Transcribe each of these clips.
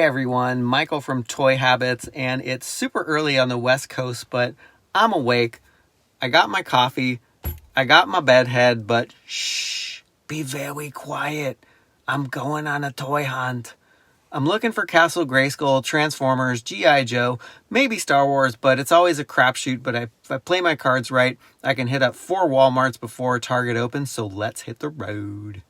everyone, Michael from Toy Habits, and it's super early on the West Coast, but I'm awake. I got my coffee, I got my bed head, but shh, be very quiet. I'm going on a toy hunt. I'm looking for Castle Grayskull, Transformers, G.I. Joe, maybe Star Wars, but it's always a crapshoot. But if I play my cards right, I can hit up 4 Walmarts before Target opens, so let's hit the road.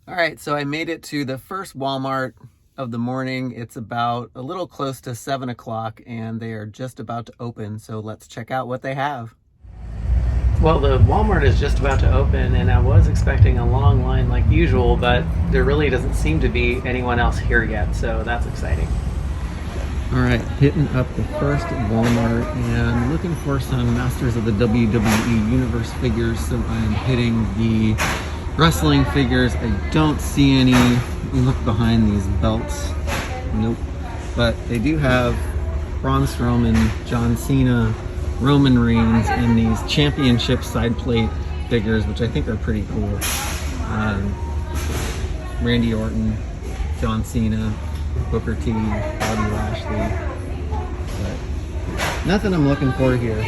All right, so I made it to the first Walmart of the morning. It's about a little close to 7 o'clock, and they are just about to open, so let's check out what they have. Well, the Walmart is just about to open, and I was expecting a long line like usual, but there really doesn't seem to be anyone else here yet, so that's exciting. All right, hitting up the first Walmart and looking for some Masters of the WWE Universe figures, so I'm hitting the wrestling figures. I don't see any. Let me look behind these belts. Nope. But they do have Braun Strowman, John Cena, Roman Reigns, and these championship side plate figures, which I think are pretty cool. Randy Orton, John Cena, Booker T, Bobby Lashley. But nothing I'm looking for here.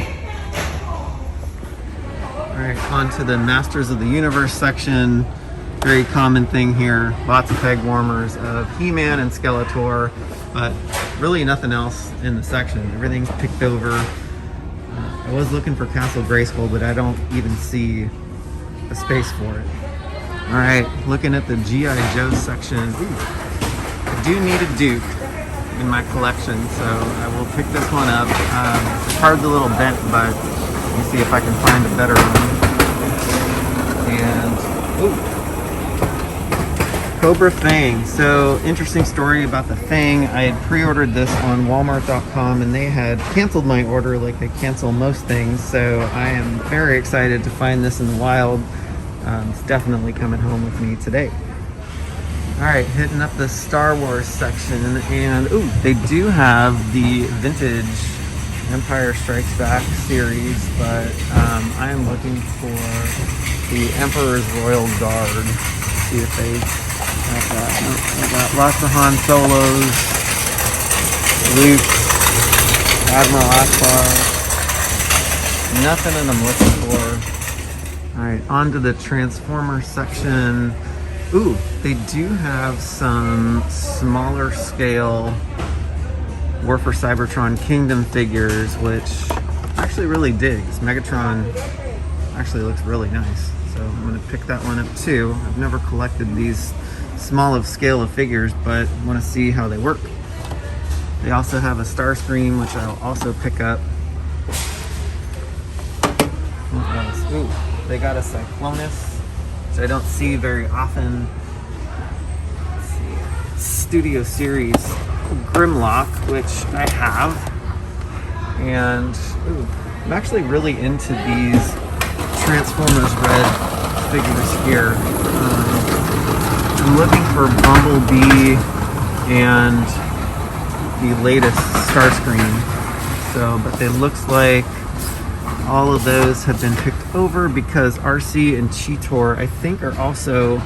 Alright, on to the Masters of the Universe section. Very common thing here. Lots of peg warmers of He-Man and Skeletor, but really nothing else in the section. Everything's picked over. I was looking for Castle Grayskull, but I don't even see a space for it. Alright, looking at the G.I. Joe section. Ooh, I do need a Duke in my collection, so I will pick this one up. The card's a little bent, but let me see if I can find a better one. And, ooh, Cobra Fang. So, interesting story about the Fang. I had pre-ordered this on Walmart.com, and they had canceled my order like they cancel most things. So, I am very excited to find this in the wild. It's definitely coming home with me today. Alright, hitting up the Star Wars section, and ooh, they do have the vintage Empire Strikes Back series, but I am looking for the Emperor's Royal Guard. See if they have that. Nope, I got lots of Han Solos, Luke, Admiral Akbar. Nothing that I'm looking for. Alright, on to the Transformer section. Ooh, they do have some smaller scale War for Cybertron Kingdom figures, which I actually really dig. This Megatron actually looks really nice, so I'm going to pick that one up too. I've never collected these small of scale of figures, but I want to see how they work. They also have a Starscream, which I'll also pick up. What else? Ooh, they got a Cyclonus, which I don't see very often. Let's see. Studio Series Grimlock, which I have. And ooh, I'm actually really into these Transformers Red figures here. I'm looking for Bumblebee and the latest Starscream. So, but it looks like all of those have been picked over because RC and Cheetor, I think, are also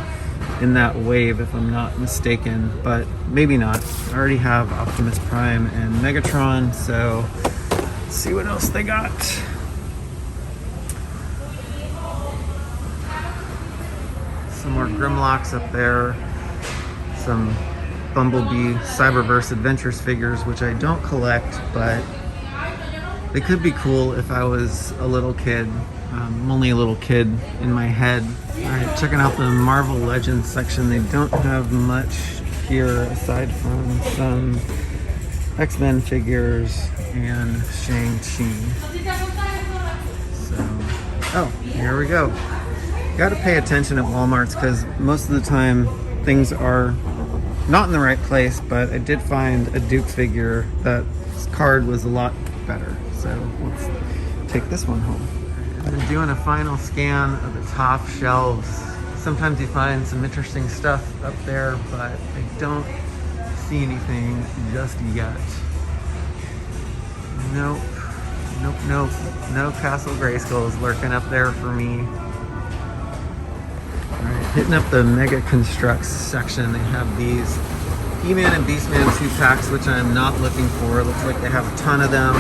in that wave, if I'm not mistaken, but maybe not. I already have Optimus Prime and Megatron, so let's see what else they got. Some more Grimlocks up there. Some Bumblebee Cyberverse Adventures figures, which I don't collect, but they could be cool if I was a little kid. I'm only a little kid in my head. Alright, checking out the Marvel Legends section. They don't have much here aside from some X-Men figures and Shang-Chi. So, oh, here we go. Got to pay attention at Walmart's because most of the time things are not in the right place, but I did find a Duke figure that his card was a lot better. So let's take this one home. I'm doing a final scan of the top shelves. Sometimes you find some interesting stuff up there, but I don't see anything just yet. Nope. No Castle Grayskull is lurking up there for me. Alright, hitting up the Mega Constructs section. They have these He-Man and Beastman 2-packs, which I'm not looking for. It looks like they have a ton of them.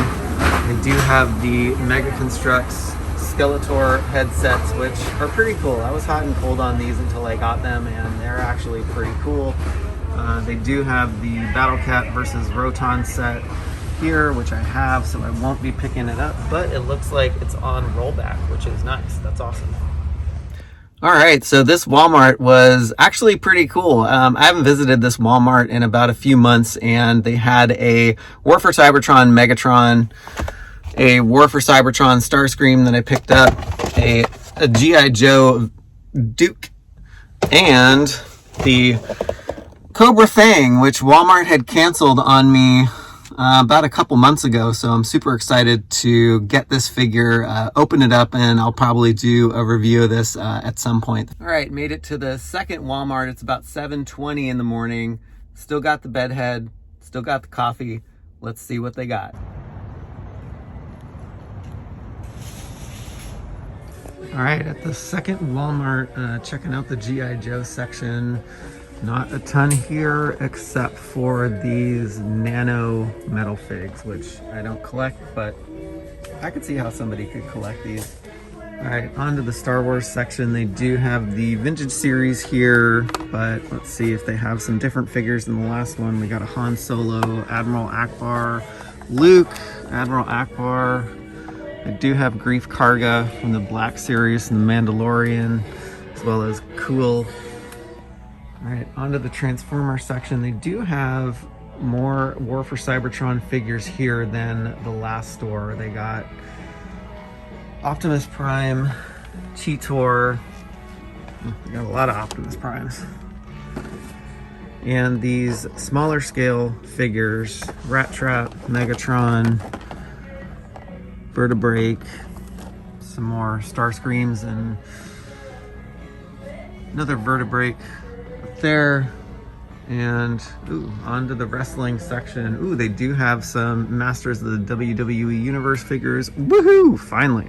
They do have the Mega Constructs Skeletor headsets, which are pretty cool. I was hot and cold on these until I got them, and they're actually pretty cool. They do have the Battle Cat versus Roton set here, which I have, so I won't be picking it up, but it looks like it's on rollback, which is nice. That's awesome. All right, so this Walmart was actually pretty cool. I haven't visited this Walmart in about a few months, and they had a War for Cybertron Megatron, a War for Cybertron Starscream that I picked up, a G.I. Joe Duke, and the Cobra Fang, which Walmart had canceled on me about a couple months ago, so I'm super excited to get this figure, open it up, and I'll probably do a review of this at some point. All right, made it to the second Walmart. It's about 7:20 in the morning. Still got the bed head, still got the coffee. Let's see what they got. All right, at the second Walmart, checking out the G.I. Joe section. Not a ton here except for these nano metal figs, which I don't collect, but I could see how somebody could collect these. All right, on to the Star Wars section. They do have the vintage series here, but let's see if they have some different figures than the last one. We got a Han Solo, Admiral Akbar, Luke, Admiral Akbar. They do have Grief Karga from the Black Series and the Mandalorian, as well as Cool. All right, onto the Transformer section. They do have more War for Cybertron figures here than the last store. They got Optimus Prime, Cheetor. They got a lot of Optimus Primes. And these smaller scale figures, Rat Trap, Megatron, Vertebrake, some more Starscreams, and another Vertebrake there. And onto the wrestling section. They do have some Masters of the WWE Universe figures. Woohoo! Finally.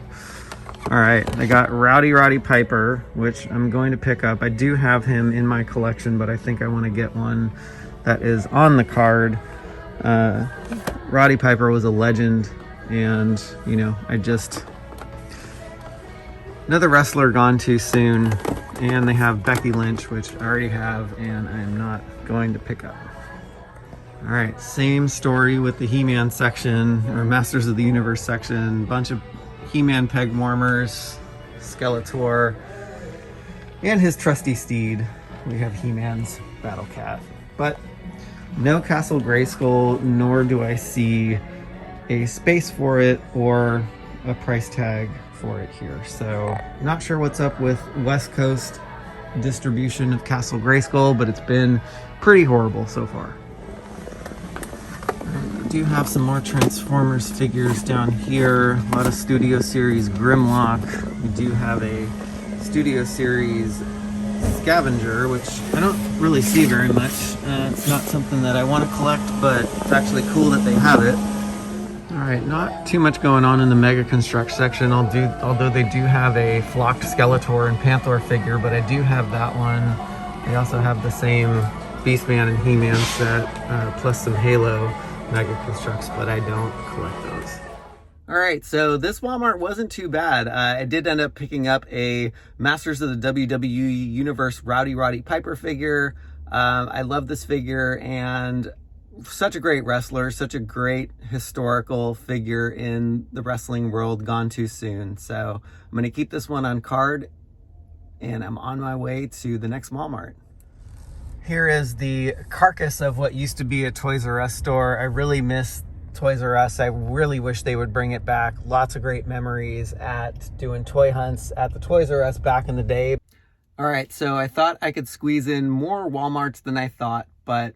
All right, I got Roddy Piper, which I'm going to pick up. I do have him in my collection, but I think I want to get one that is on the card. Roddy Piper was a legend, and you know, another wrestler gone too soon. And they have Becky Lynch, which I already have, and I am not going to pick up. All right, same story with the He-Man section, or Masters of the Universe section. Bunch of He-Man peg warmers, Skeletor, and his trusty steed. We have He-Man's Battle Cat. But no Castle Grayskull, nor do I see a space for it or a price tag for it here. So not sure what's up with West Coast distribution of Castle Grayskull, but it's been pretty horrible so far. We do have some more Transformers figures down here. A lot of Studio Series Grimlock. We do have a Studio Series Scavenger, which I don't really see very much. It's not something that I want to collect, but it's actually cool that they have it. Alright, not too much going on in the Mega Construct section, although they do have a flocked Skeletor and Panther figure, but I do have that one. They also have the same Beastman and He-Man set, plus some Halo Mega Constructs, but I don't collect those. Alright, so this Walmart wasn't too bad. I did end up picking up a Masters of the WWE Universe Roddy Piper figure. I love this figure, and such a great wrestler, such a great historical figure in the wrestling world, gone too soon. So I'm going to keep this one on card, and I'm on my way to the next Walmart. Here is the carcass of what used to be a Toys R Us store. I really miss Toys R Us. I really wish they would bring it back. Lots of great memories at doing toy hunts at the Toys R Us back in the day. All right, so I thought I could squeeze in more Walmarts than I thought, but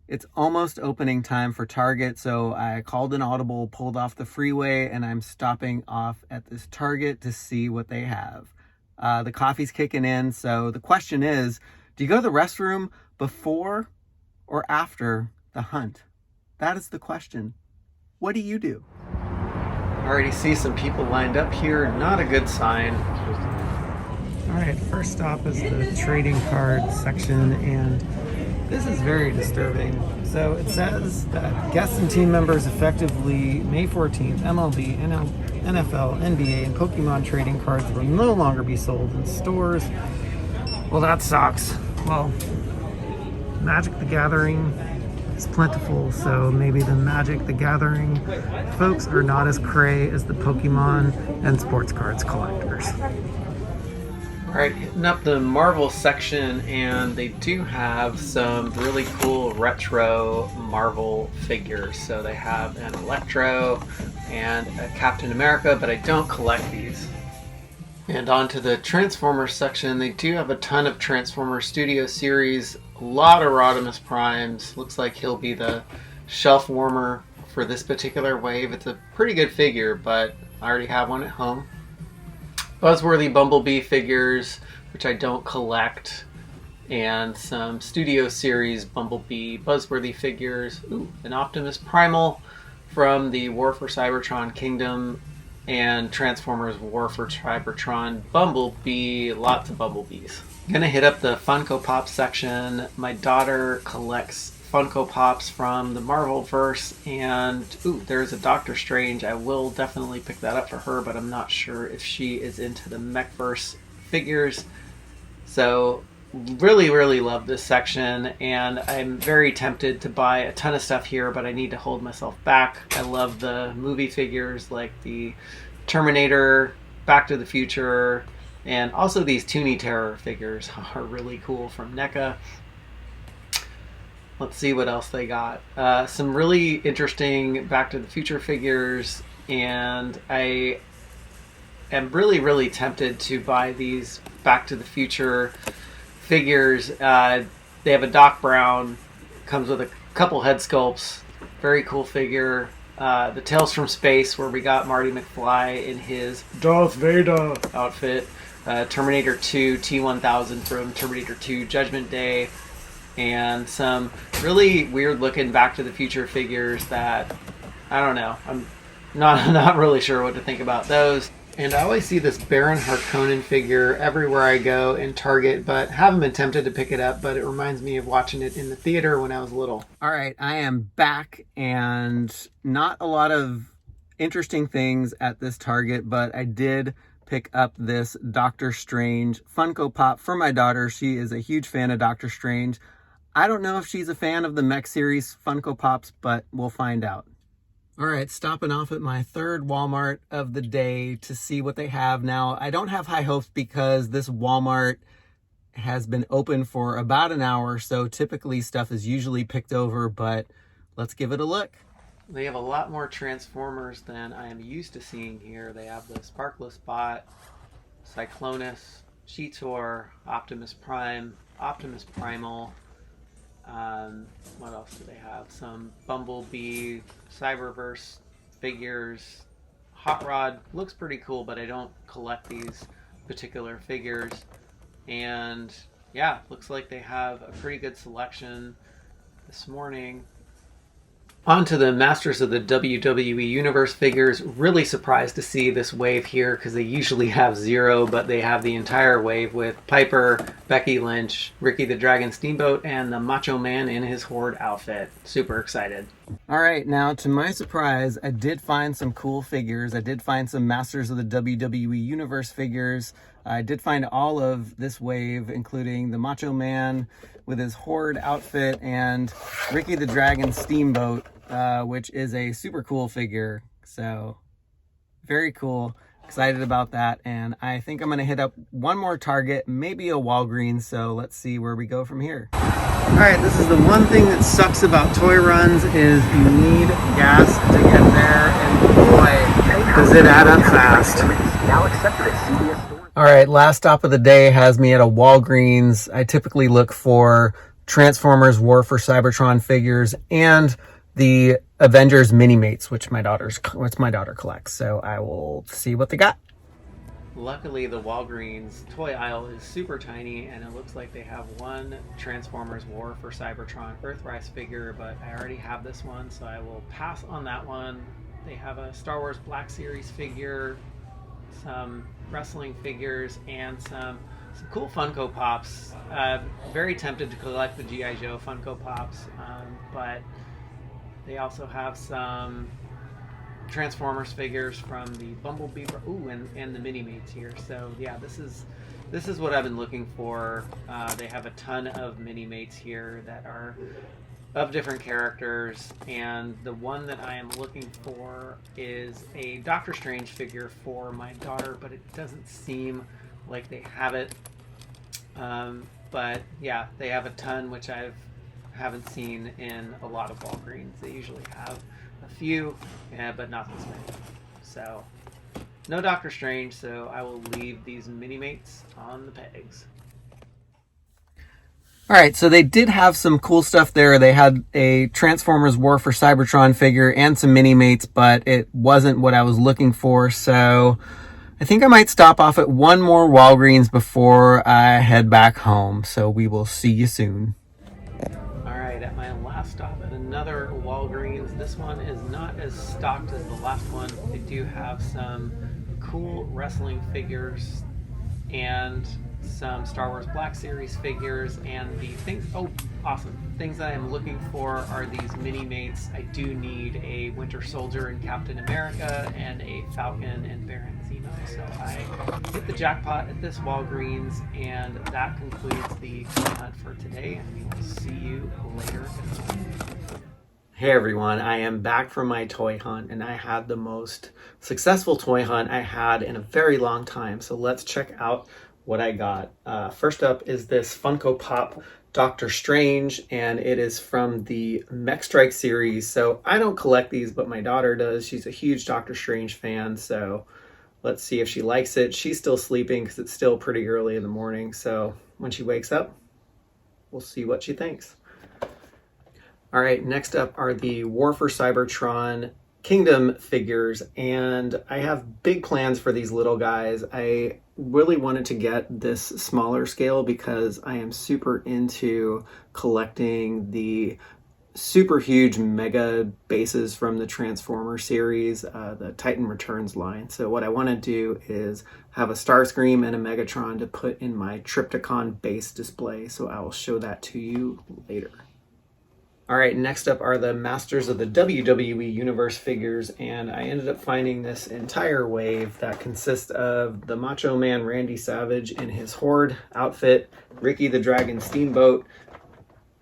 it's almost opening time for Target, so I called an audible, pulled off the freeway, and I'm stopping off at this Target to see what they have. The coffee's kicking in, so the question is, do you go to the restroom before or after the hunt? That is the question. What do you do? I already see some people lined up here. Not a good sign. All right, first stop is the trading card section, and This is very disturbing. So it says that guests and team members effectively May 14th, MLB, NFL, NBA, and Pokemon trading cards will no longer be sold in stores. Well, that sucks. Well, Magic the Gathering is plentiful, so maybe the Magic the Gathering folks are not as cray as the Pokemon and sports cards collectors. Alright, hitting up the Marvel section, and they do have some really cool retro Marvel figures. So they have an Electro and a Captain America, but I don't collect these. And on to the Transformers section. They do have a ton of Transformers Studio Series, a lot of Rodimus Primes. Looks like he'll be the shelf warmer for this particular wave. It's a pretty good figure, but I already have one at home. Buzzworthy Bumblebee figures, which I don't collect, and some Studio Series Bumblebee Buzzworthy figures. Ooh, an Optimus Primal from the War for Cybertron Kingdom, and Transformers War for Cybertron Bumblebee. Lots of Bumblebees. I'm gonna hit up the Funko Pop section. My daughter collects Funko Pops from the Marvelverse, and ooh, there's a Doctor Strange. I will definitely pick that up for her, but I'm not sure if she is into the Mechverse figures. So really love this section, and I'm very tempted to buy a ton of stuff here, but I need to hold myself back. I love the movie figures like the Terminator, Back to the Future, and also these Toonie Terror figures are really cool from NECA. Let's see what else they got. Some really interesting Back to the Future figures, and I am really tempted to buy these Back to the Future figures. They have a Doc Brown, comes with a couple head sculpts, very cool figure. The Tales from Space, where we got Marty McFly in his Darth Vader outfit. Terminator 2 T-1000 from Terminator 2 Judgment Day. And some really weird looking Back to the Future figures that, I don't know, I'm not really sure what to think about those. And I always see this Baron Harkonnen figure everywhere I go in Target, but haven't been tempted to pick it up, but it reminds me of watching it in the theater when I was little. All right, I am back, and not a lot of interesting things at this Target, but I did pick up this Doctor Strange Funko Pop for my daughter. She is a huge fan of Doctor Strange. I don't know if she's a fan of the Mech series Funko Pops, but we'll find out. All right, stopping off at my third Walmart of the day to see what they have. Now, I don't have high hopes because this Walmart has been open for about an hour, so typically stuff is usually picked over, but let's give it a look. They have a lot more Transformers than I am used to seeing here. They have the Sparkless Bot, Cyclonus, Cheetor, Optimus Prime, Optimus Primal. What else do they have? Some Bumblebee, Cyberverse figures. Hot Rod looks pretty cool, but I don't collect these particular figures. And yeah, looks like they have a pretty good selection this morning. On to the Masters of the WWE Universe figures. Really surprised to see this wave here because they usually have 0, but they have the entire wave with Piper, Becky Lynch, Ricky the Dragon Steamboat, and the Macho Man in his Horde outfit. Super excited. All right, now to my surprise, I did find some cool figures. I did find some Masters of the WWE Universe figures. I did find all of this wave, including the Macho Man with his Horde outfit and Ricky the Dragon Steamboat, which is a super cool figure. So very cool. Excited about that. And I think I'm going to hit up one more Target, maybe a Walgreens. So let's see where we go from here. All right, this is the one thing that sucks about toy runs is you need gas to get there. And boy, does it add up fast. All right, last stop of the day has me at a Walgreens. I typically look for Transformers War for Cybertron figures and the Avengers Mini-Mates, which my daughter collects. So I will see what they got. Luckily, the Walgreens toy aisle is super tiny, and it looks like they have one Transformers War for Cybertron Earthrise figure, but I already have this one, so I will pass on that one. They have a Star Wars Black Series figure, some wrestling figures, and some some cool Funko Pops. Very tempted to collect the G.I. Joe Funko Pops, but they also have some Transformers figures from the Bumblebee, and the Mini-Mates here. So yeah, this is what I've been looking for. They have a ton of Mini-Mates here that are of different characters, and the one that I am looking for is a Doctor Strange figure for my daughter, but it doesn't seem like they have it. But yeah, they have a ton, which I haven't seen in a lot of Walgreens. They usually have a few, but not this many. So no Doctor Strange, so I will leave these Mini-Mates on the pegs. All right, so they did have some cool stuff there. They had a Transformers War for Cybertron figure and some Mini-Mates, but it wasn't what I was looking for. So I think I might stop off at one more Walgreens before I head back home. So we will see you soon. All right, at my last stop at another Walgreens. This one is not as stocked as the last one. They do have some cool wrestling figures and some Star Wars Black Series figures, and the things, awesome. Things that I'm looking for are these Mini-Mates. I do need a Winter Soldier and Captain America and a Falcon and Baron Zemo. So I hit the jackpot at this Walgreens, and that concludes the toy hunt for today, and we will see you later. Hey everyone, I am back from my toy hunt, and I had the most successful toy hunt I had in a very long time. So let's check out what I got. First up is this Funko Pop Doctor Strange, and it is from the Mech Strike series. So I don't collect these, but my daughter does. She's a huge Doctor Strange fan, so let's see if she likes it. She's still sleeping because it's still pretty early in the morning, so when she wakes up, we'll see what she thinks. All right, next up are the War for Cybertron Kingdom figures, and I have big plans for these little guys. I really wanted to get this smaller scale because I am super into collecting the super huge mega bases from the Transformer series, the Titan Returns line. So what I want to do is have a Starscream and a Megatron to put in my Triptychon base display, so I will show that to you later. All right, next up are the Masters of the WWE Universe figures, and I ended up finding this entire wave that consists of the Macho Man Randy Savage in his Horde outfit, Ricky the Dragon Steamboat,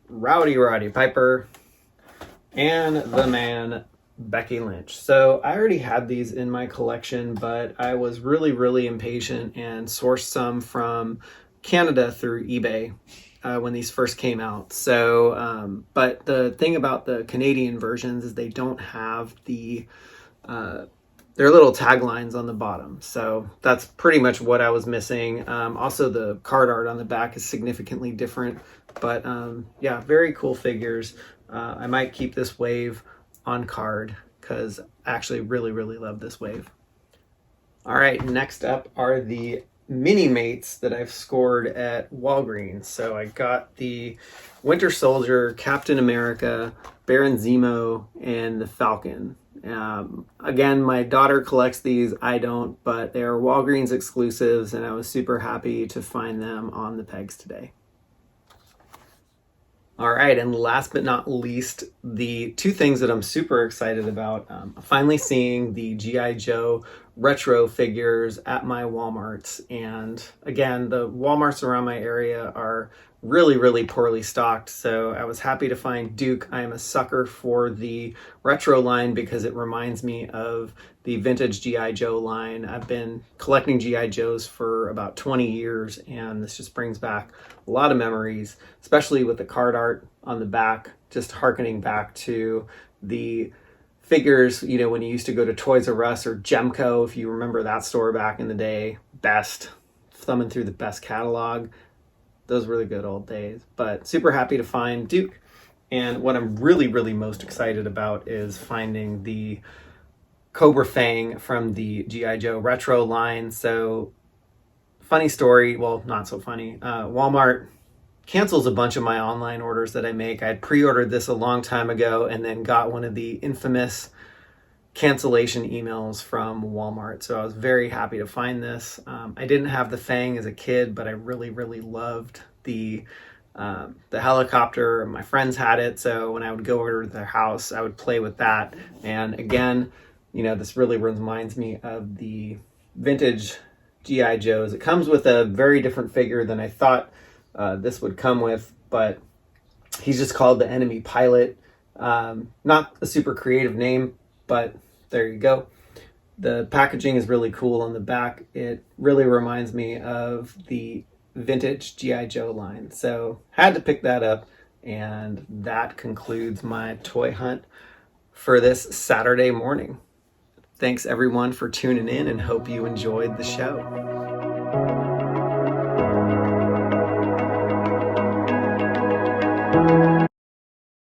Roddy Piper, and the Man Becky Lynch. So I already had these in my collection, but I was really impatient and sourced some from Canada through eBay when these first came out. So, but the thing about the Canadian versions is they don't have the their little taglines on the bottom. So that's pretty much what I was missing. Also, the card art on the back is significantly different. But yeah, very cool figures. I might keep this wave on card because I actually really love this wave. All right, next up are the Mini-Mates that I've scored at Walgreens. So I got the Winter Soldier, Captain America, Baron Zemo, and the Falcon. Again, my daughter collects these, I don't, but they are Walgreens exclusives, and I was super happy to find them on the pegs today. All right, and last but not least, the two things that I'm super excited about. Finally seeing the G.I. Joe retro figures at my Walmarts. And again, the Walmarts around my area are really poorly stocked. So I was happy to find Duke. I am a sucker for the retro line because it reminds me of the vintage G.I. Joe line. I've been collecting G.I. Joes for about 20 years, and this just brings back a lot of memories, especially with the card art on the back, just harkening back to the figures, you know, when you used to go to Toys R Us or Gemco, if you remember that store back in the day. Best, thumbing through the best catalog. Those were the good old days. But super happy to find Duke. And what I'm really most excited about is finding the Cobra Fang from the G.I. Joe retro line. So funny story, well, not so funny. Walmart cancels a bunch of my online orders that I make. I had pre-ordered this a long time ago and then got one of the infamous cancellation emails from Walmart. So I was very happy to find this. I didn't have the Fang as a kid, but I really, really loved the helicopter. My friends had it, so when I would go over to their house, I would play with that. And again, you know, this really reminds me of the vintage G.I. Joes. It comes with a very different figure than I thought this would come with, but he's just called the Enemy Pilot. Not a super creative name, but there you go. The packaging is really cool on the back. It really reminds me of the vintage G.I. Joe line. So had to pick that up, and that concludes my toy hunt for this Saturday morning. Thanks everyone for tuning in, and hope you enjoyed the show.